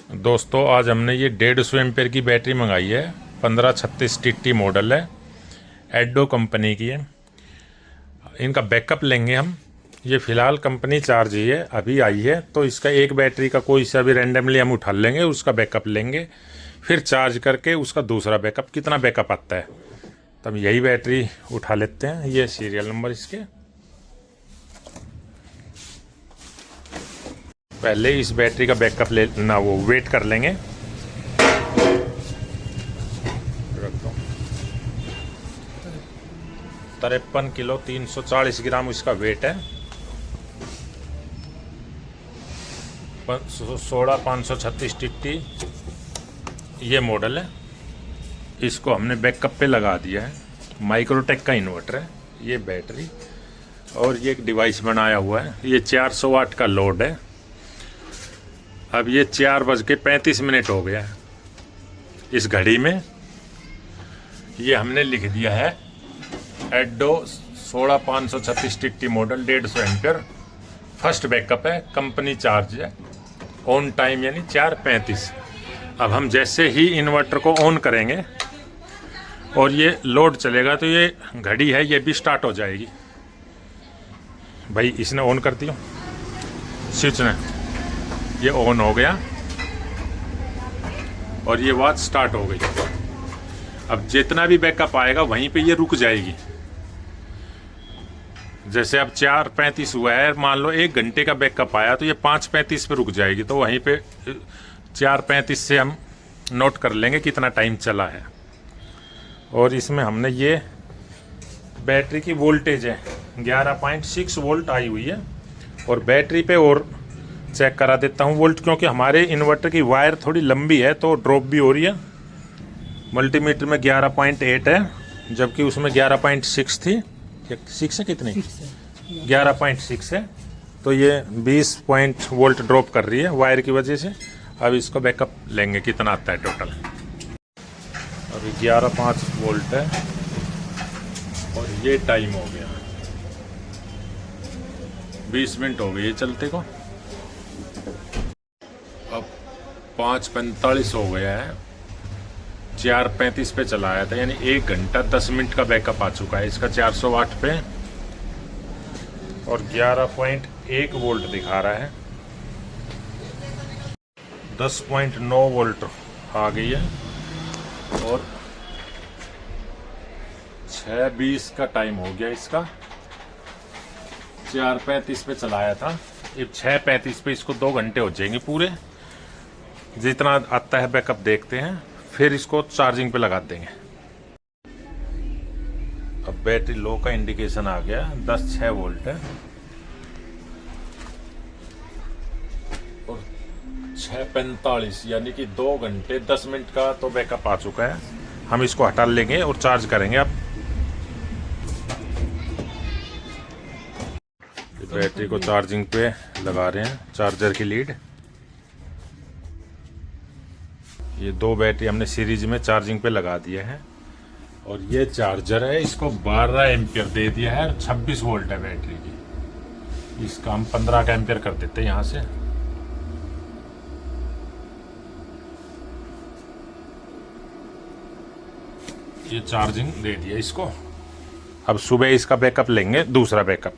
दोस्तों आज हमने ये 150 एम्पेयर की बैटरी मंगाई है। 1536 टीटी मॉडल है, एडो कंपनी की है। इनका बैकअप लेंगे हम। ये फ़िलहाल कंपनी चार्ज ही है, अभी आई है, तो इसका एक बैटरी का कोई सा भी रैंडमली हम उठा लेंगे, उसका बैकअप लेंगे, फिर चार्ज करके उसका दूसरा बैकअप कितना बैकअप आता है तब यही बैटरी उठा लेते हैं। ये सीरियल नंबर इसके। पहले इस बैटरी का बैकअप लेना, वो वेट कर लेंगे। रख दो। 53 किलो 340 ग्राम इसका वेट है। 16536 टिट्टी ये मॉडल है। इसको हमने बैकअप पे लगा दिया है। माइक्रोटेक का इन्वर्टर है ये बैटरी, और ये एक डिवाइस बनाया हुआ है। ये 400 वाट का लोड है। अब ये 4:35 हो गया है इस घड़ी में। ये हमने लिख दिया है एडो 16536 TT model 150 ampere. First backup है, कंपनी चार्ज है, ऑन टाइम यानी 4:35। अब हम जैसे ही इन्वर्टर को ऑन करेंगे और ये लोड चलेगा तो ये घड़ी है ये भी स्टार्ट हो जाएगी। भाई इसने ऑन कर दिया स्विच ने, ये ऑन हो गया और ये वॉच स्टार्ट हो गई। अब जितना भी बैकअप आएगा वहीं पे ये रुक जाएगी। जैसे अब 4:35 हुआ है, मान लो 1 घंटे का बैकअप आया तो ये 5:35 पे रुक जाएगी, तो वहीं पे 4:35 से हम नोट कर लेंगे कितना टाइम चला है। और इसमें हमने ये बैटरी की वोल्टेज है 11.6 वोल्ट आई हुई है। और बैटरी पे और चेक करा देता हूँ वोल्ट, क्योंकि हमारे इन्वर्टर की वायर थोड़ी लंबी है तो ड्रॉप भी हो रही है। मल्टीमीटर में 11.8 है, जबकि उसमें 11.6 थी। 6 है कितनी? 11.6 है, तो ये 20 वोल्ट ड्रॉप कर रही है वायर की वजह से। अब इसको बैकअप लेंगे कितना आता है टोटल। अभी 11.5 वोल्ट है और ये टाइम हो गया 20 मिनट हो गए चलते को। अब 5:45 हो गया है, 4:35 पे चलाया था, यानी 1 घंटा 10 मिनट का बैकअप आ चुका है इसका 400 वाट पे। और 11.1 वोल्ट दिखा रहा है, 10.9 वोल्ट आ गई है। और 6:20 का टाइम हो गया इसका। 4:35 पे चलाया था, अब 6:35 पे इसको 2 घंटे हो जाएंगे पूरे। जितना आता है बैकअप देखते हैं, फिर इसको चार्जिंग पे लगा देंगे। अब बैटरी लो का इंडिकेशन आ गया, 10.6 वोल्ट है। और 6:45 यानी कि 2 घंटे 10 मिनट का तो बैकअप आ चुका है। हम इसको हटा लेंगे और चार्ज करेंगे। अब बैटरी को चार्जिंग पे लगा रहे हैं, चार्जर की लीड। ये 2 बैटरी हमने सीरीज में चार्जिंग पे लगा दिए हैं। और ये चार्जर है, इसको 12 एम्पियर दे दिया है, 26 वोल्ट है बैटरी की। इसका हम 15 का एम्पियर कर देते हैं यहाँ से। ये चार्जिंग दे दिया इसको। अब सुबह इसका बैकअप लेंगे, दूसरा बैकअप।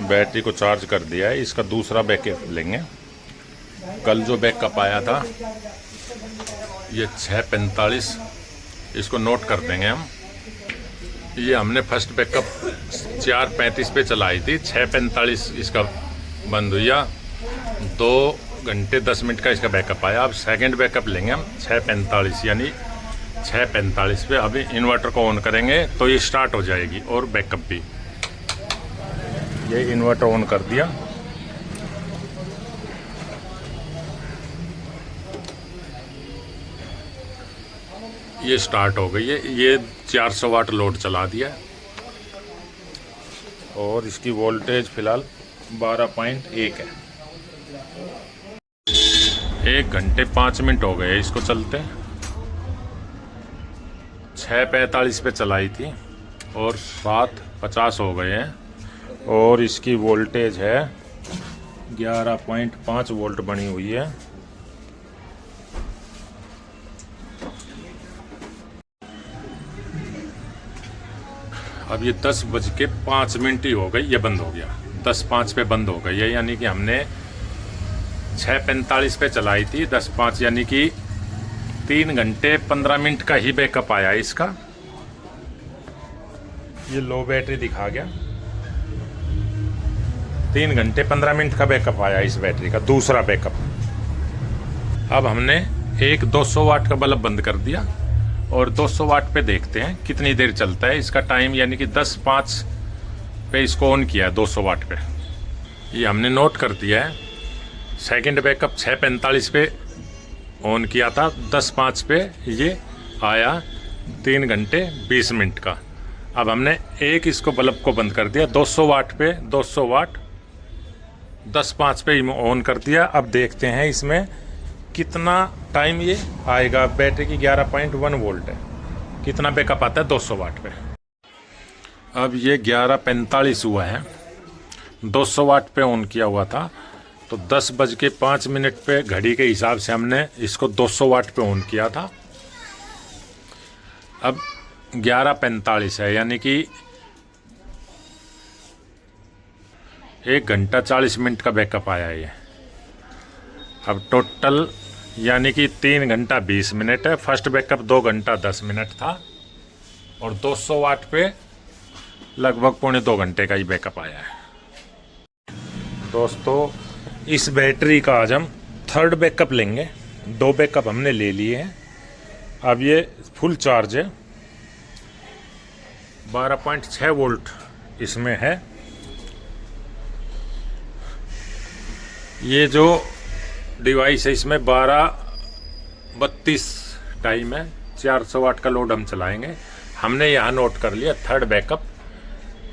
बैटरी को चार्ज कर दिया है, इसका दूसरा बैकअप लेंगे। कल जो बैकअप आया था ये 6:45, इसको नोट कर देंगे हम। ये हमने फर्स्ट बैकअप 4:35 पे चलाई थी, 6:45 इसका बंद हुआ, 2 घंटे 10 मिनट का इसका बैकअप आया। अब सेकंड बैकअप लेंगे हम 6:45, यानी 6:45 पे अभी इन्वर्टर को ऑन करेंगे तो ये स्टार्ट हो जाएगी और बैकअप भी। ये इन्वर्टर ऑन कर दिया। ये स्टार्ट हो गई है, ये 400 वाट लोड चला दिया है। और इसकी वोल्टेज फिलहाल 12.1 है। 1 घंटे 5 मिनट हो गए इसको चलते। 6:45 पे चलाई थी और 7:50 हो गए हैं। और इसकी वोल्टेज है 11.5 वोल्ट बनी हुई है। अब ये 10:05 ही हो गई, ये बंद हो गया। 10:05 पे बंद हो गई है, यानी कि हमने 6:45 पे चलाई थी। 10:05 यानी कि 3 घंटे 15 मिनट का ही बैकअप आया इसका। ये लो बैटरी दिखा गया। 3 घंटे 15 मिनट का बैकअप आया इस बैटरी का, दूसरा बैकअप। अब हमने एक 200 वाट का बल्ब बंद कर दिया और 200 वाट पे देखते हैं कितनी देर चलता है इसका टाइम, यानी कि 10:05 पे इसको ऑन किया है 200 वाट पे। ये हमने नोट कर दिया है। सेकंड बैकअप 6:45 पे ऑन किया था, 10:05 पे ये आया 3 घंटे 20 मिनट का। अब हमने एक इसको बल्ब को बंद कर दिया 200 वाट पे, 200 वाट 10:05 पे ऑन कर दिया। अब देखते हैं इसमें कितना टाइम ये आएगा। बैटरी की 11.1 वोल्ट है, कितना बैकअप आता है 200 वाट पे। अब ये 11:45 हुआ है, 200 वाट पे ऑन किया हुआ था, तो 10:05 पे घड़ी के हिसाब से हमने इसको 200 वाट पे ऑन किया था। अब 11:45 है, यानी कि 1 घंटा 40 मिनट का बैकअप आया है ये। अब टोटल यानी कि 3 घंटा 20 मिनट है। फर्स्ट बैकअप 2 घंटा 10 मिनट था और 200 वाट पे लगभग 1.25 घंटे का ही बैकअप आया है। दोस्तों, इस बैटरी का आज हम थर्ड बैकअप लेंगे। 2 बैकअप हमने ले लिए हैं। अब ये फुल चार्ज है, 12.6 वोल्ट इसमें है। ये जो डिवाइस है इसमें 12:32 टाइम है, 400 वाट का लोड हम चलाएंगे। हमने यहाँ नोट कर लिया थर्ड बैकअप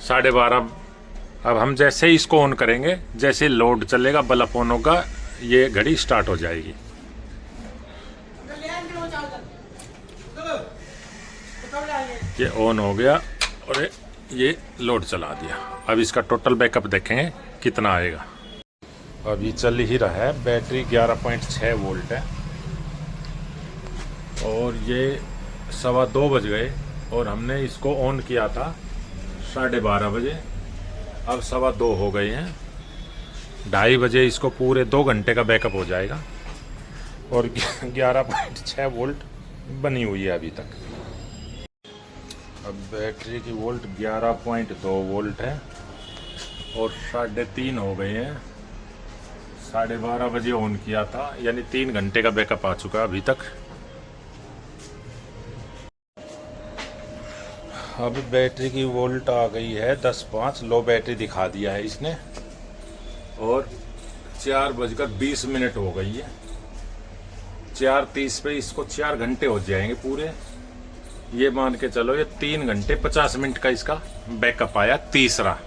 12:30। अब हम जैसे ही इसको ऑन करेंगे, जैसे लोड चलेगा बल्ब ऑन होगा, ये घड़ी स्टार्ट हो जाएगी। ये ऑन हो गया और ये लोड चला दिया। अब इसका टोटल बैकअप देखेंगे कितना आएगा। अब ये चल ही रहा है, बैटरी 11.6 वोल्ट है और ये 2:15 बज गए और हमने इसको ऑन किया था 12:30 बजे। अब 2:15 हो गए हैं, 2:30 बजे इसको पूरे 2 घंटे का बैकअप हो जाएगा और 11.6 वोल्ट बनी हुई है अभी तक। अब बैटरी की वोल्ट 11.2 वोल्ट है और 3:30 हो गए हैं। 12:30 बजे ऑन किया था, यानी 3 घंटे का बैकअप आ चुका है अभी तक। अब बैटरी की वोल्ट आ गई है 10.5, लो बैटरी दिखा दिया है इसने और 4:20 हो गई है। 4:30 पे इसको 4 घंटे हो जाएंगे पूरे। ये मान के चलो ये 3 घंटे 50 मिनट का इसका बैकअप आया तीसरा।